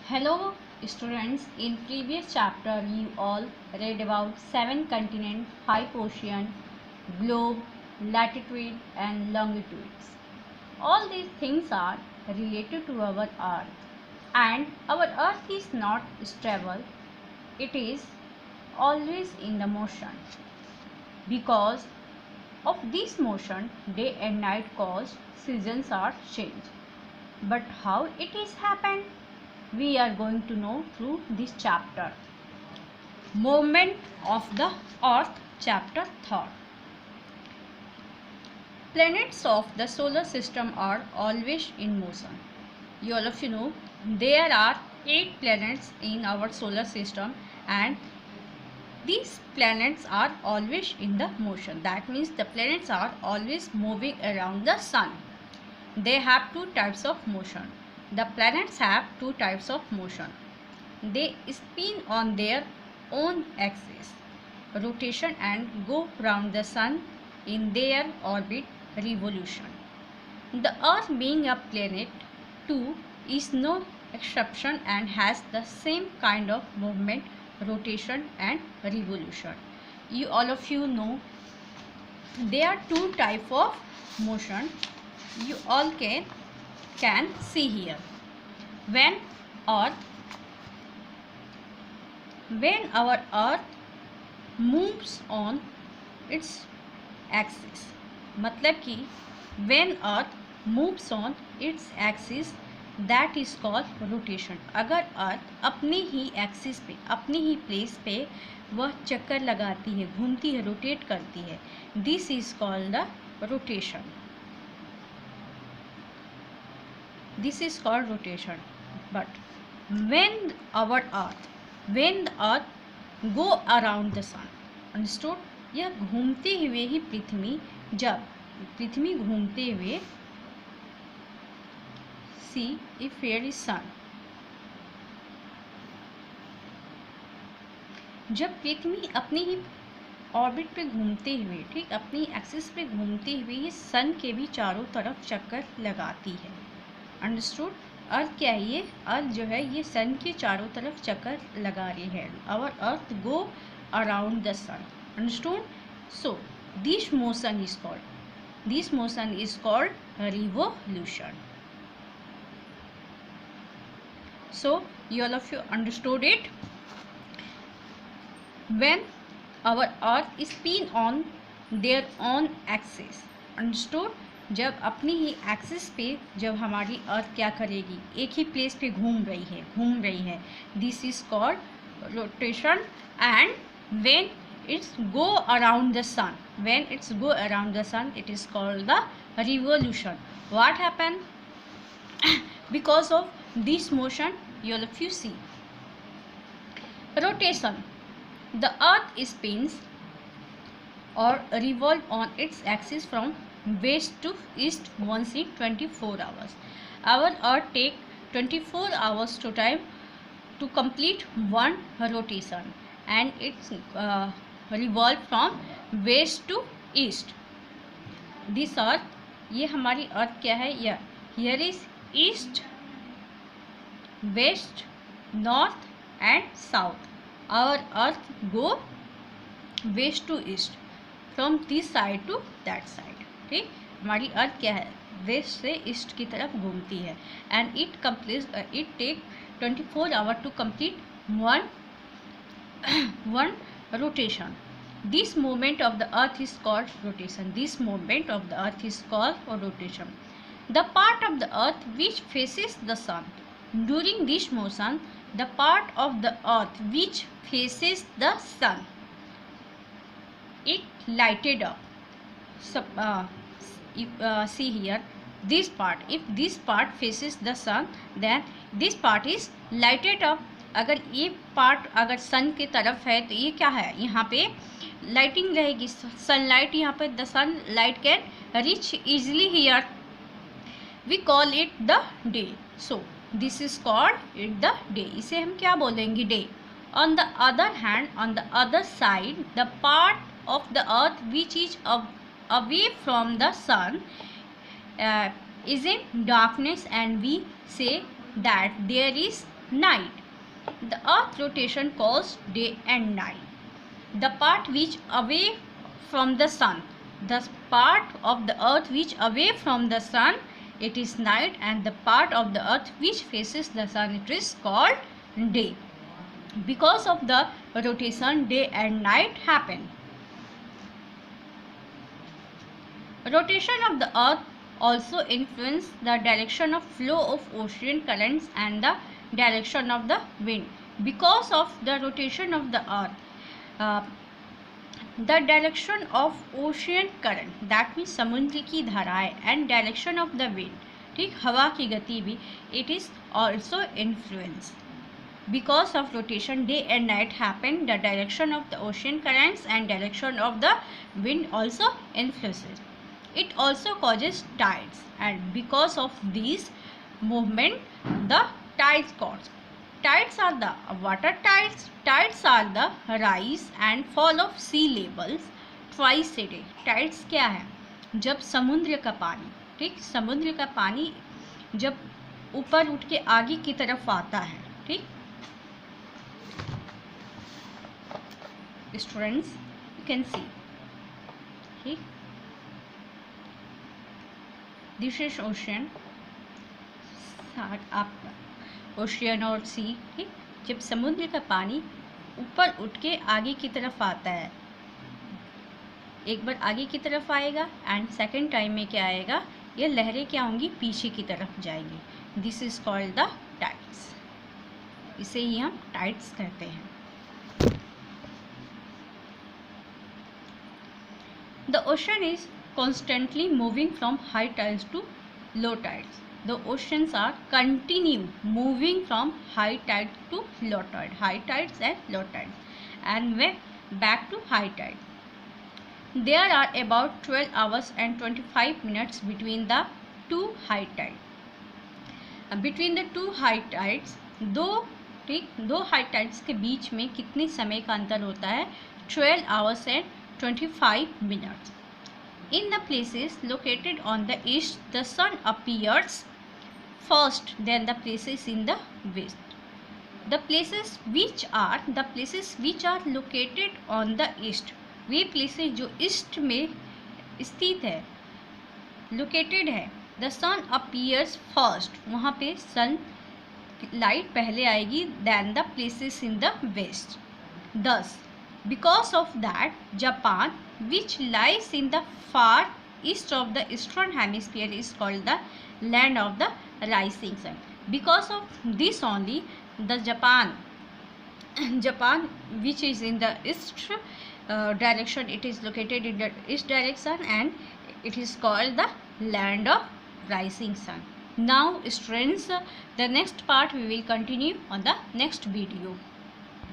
Hello students, in previous chapter you all read about 7 continents, 5 oceans, globe, latitude and longitudes. All these things are related to our earth, and our earth is not stable, it is always in the motion. Because of this motion, day and night cause seasons are changed. But how it is happened? We are going to know through this chapter. Movement of the Earth, chapter 3. Planets of the solar system are always in motion. All of you know there are 8 planets in our solar system, and these planets are always in the motion. That means the planets are always moving around the sun. They have 2 types of motion. The planets have 2 types of motion. They spin on their own axis, rotation, and go round the sun in their orbit revolution. The Earth, being a planet too, is no exception and has the same kind of movement, rotation and revolution. All of you know there are 2 types of motion. You all can see here. When our earth moves on its axis, मतलब कि when earth moves on its axis, that is called rotation. अगर अर्थ अपने ही axis पे, अपनी ही place पे वह चक्कर लगाती है, घूमती है, रोटेट करती है, this is called the rotation. This is called rotation. But when the earth go around the sun, understood? यह घूमते हुए ही जब पृथ्वी घूमते हुए, see if here is sun, जब पृथ्वी अपनी ही ऑर्बिट पे घूमते हुए, ठीक, अपनी एक्सिस पे घूमते हुए ये सन के भी चारों तरफ चक्कर लगाती है. अंडरस्टूड? अर्थ क्या है? ये अर्थ जो है ये सन के चारों तरफ चक्कर लगा रही है. Our earth go around the sun. Understood? So this motion is called revolution. So all of you understood it. When our earth is spin on their own axis, understood? जब अपनी ही एक्सिस पे जब हमारी अर्थ क्या करेगी, एक ही प्लेस पे घूम रही है, this is called rotation. And when it's go around the sun, it is called the revolution. What happen? Because of this motion, you see rotation, the earth spins or revolve on its axis from west to east once in 24 hours. Our earth take 24 hours to time to complete one rotation, and it's revolve from west to east. This earth, ये हमारी अर्थ क्या है? here is east, west, north and south. Our earth go west to east, from this side to that side. ठीक, हमारी अर्थ क्या है? Waste से east की तरफ घूमती है. And it take 24 hour to complete one rotation. This movement of the earth is called rotation. The part of the earth which faces the sun, during this motion, the part of the earth which faces the sun, it lighted up. See here, this part, if this part faces the sun, then this part is lighted up. अगर ये part अगर सन की तरफ है तो ये क्या है? यहाँ पे लाइटिंग रहेगी, सनलाइट यहाँ पे, the sun light can reach easily here. We call it the day. So this is called it the day. इसे हम क्या बोलेंगे? Day. On the other hand, on the other side, the part of the earth which is away from the sun is in darkness, and we say that there is night. The earth rotation causes day and night. The part which away from the sun, the part of the earth which away from the sun, it is night, and the part of the earth which faces the sun, it is called day. Because of the rotation, day and night happen. Rotation of the earth also influence the direction of flow of ocean currents and the direction of the wind. Because of the rotation of the earth, the direction of ocean current, that means समुद्र की धाराएं, and direction of the wind, ठीक, हवा की गति भी, it is also influence. Because of rotation, day and night happen. The direction of the ocean currents and direction of the wind also influences. It also causes tides, and because of these movement, the tides cause. Tides are the water tides. Tides are the rise and fall of sea levels twice a day. Tides क्या है? जब समुद्र का पानी, ठीक, समुद्र का पानी जब ऊपर उठ के आगे की तरफ आता है, ठीक, स्टूडेंट्स यू कैन सी, ठीक, दिस इज ओशियन, आपका ओशियन और सी, ठीक, जब समुद्र का पानी ऊपर उठ के आगे की तरफ आता है, एक बार आगे की तरफ आएगा एंड सेकेंड टाइम में क्या आएगा, ये लहरें क्या होंगी, पीछे की तरफ जाएंगी. This is called the tides. इसे ही हम टाइड्स कहते हैं. The ocean is constantly moving from high tides to low tides. The oceans are continue moving from high tide to low tide, high tides and low tides, and when back to high tide. There are about 12 hours and 25 minutes between the two high tides. Between the two high tides, दो high tides के बीच में कितने समय का अंतर होता है? 12 hours and 25 minutes. In the places located on the east, the sun appears first than the places in the west. The places which are located on the east, way places जो east में स्थित है, located है, the sun appears first, वहाँ पे sun light पहले आएगी than the places in the west. Thus, because of that, Japan, which lies in the far east of the eastern hemisphere, is called the land of the rising sun. Because of this only, the Japan which is in the east direction, it is located in the east direction, and it is called the land of rising sun. Now students, the next part we will continue on the next video.